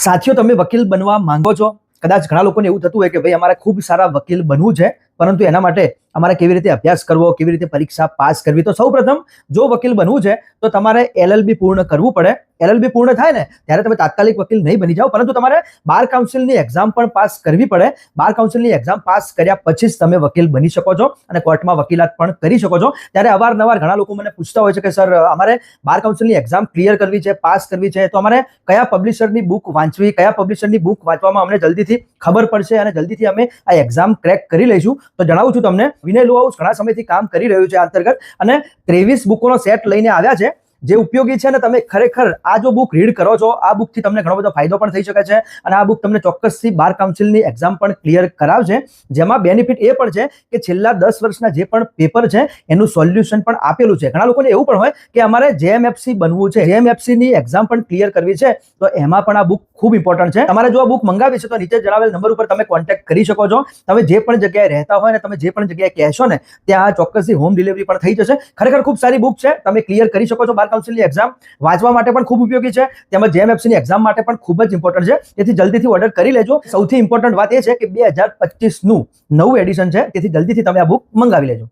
સાથીઓ, તમે વકીલ બનવા માંગો છો? કદાચ ઘણા લોકોને એવું થતું હોય કે ભાઈ અમારે ખૂબ સારા વકીલ બનવું છે, પરંતુ એના માટે અમારે કેવી રીતે અભ્યાસ કરવો, કેવી રીતે પરીક્ષા પાસ કરવી. તો સૌપ્રથમ જો વકીલ બનવું છે તો તમારે LLB પૂર્ણ કરવું પડે. LLB પૂર્ણ થાય ને ત્યારે તમે તાત્કાલિક વકીલ નહીં બની જાઓ, પરંતુ તમારે બાર કાઉન્સિલની એક્ઝામ પણ પાસ કરવી પડે. બાર કાઉન્સિલની એક્ઝામ પાસ કર્યા પછી જ તમે વકીલ બની શકો છો અને કોર્ટમાં વકીલાત પણ કરી શકો છો. ત્યારે અવારનવાર ઘણા લોકો મને પૂછતા હોય છે કે સર, અમારે બાર કાઉન્સિલની એક્ઝામ ક્લિયર કરવી છે, પાસ કરવી છે, તો અમારે કયા પબ્લિશરની બુક વાંચવી, કયા પબ્લિશરની બુક વાંચવામાં અમને જલ્દીથી ખબર પડશે અને જલ્દીથી અમે આ એક્ઝામ ક્રેક કરી લઈશું. તો જણાવું છું તમને, વિનય લો હાઉસ ઘણા સમયથી કામ કરી રહ્યું છે આ અંતર્ગત અને 23 બુકોનો સેટ લઈને આવ્યા છે જે ઉપયોગી છે. ને તમે ખરેખર આ જો બુક રીડ કરો છો, આ બુકથી તમને ઘણો બધો ફાયદો પણ થઈ શકે છે અને આ બુક તમને ચોક્કસથી બાર કાઉન્સિલની એક્ઝામ પણ ક્લિયર કરાવશે. જેમાં બેનિફિટ એ પણ છે કે છેલ્લા 10 વર્ષના જે પણ પેપર છે એનું સોલ્યુશન પણ આપેલું છે. ઘણા લોકોને એવું પણ હોય કે અમારે JMFC બનવું છે, JMFC ની એક્ઝામ પણ ક્લિયર કરવી છે, તો એમાં પણ આ બુક ખૂબ ઇમ્પોર્ટન્ટ છે. તમારે જો આ બુક મંગાવી છે તો નીચે જણાવેલ નંબર ઉપર તમે કોન્ટેક્ટ કરી શકો છો. તમે જે પણ જગ્યાએ રહેતા હોય ને તમે જે પણ જગ્યાએ કહેશો ને ત્યાં ચોક્કસથી હોમ ડિલિવરી પણ થઈ જશે. ખરેખર ખૂબ સારી બુક છે, તમે ક્લિયર કરી શકો છો. બાર કાઉન્સિલની એક્ઝામ વાંચવા માટે પણ ખૂબ ઉપયોગી છે, તેમજ JMFC ની એક્ઝામ માટે પણ ખૂબ જ ઇમ્પોર્ટન્ટ છે. તેથી જલ્દીથી ઓર્ડર કરી લેજો. સૌથી ઇમ્પોર્ટન્ટ વાત એ છે કે 2025 નું નવું એડિશન છે, તેથી જલ્દીથી તમે આ બુક મંગાવી લેજો.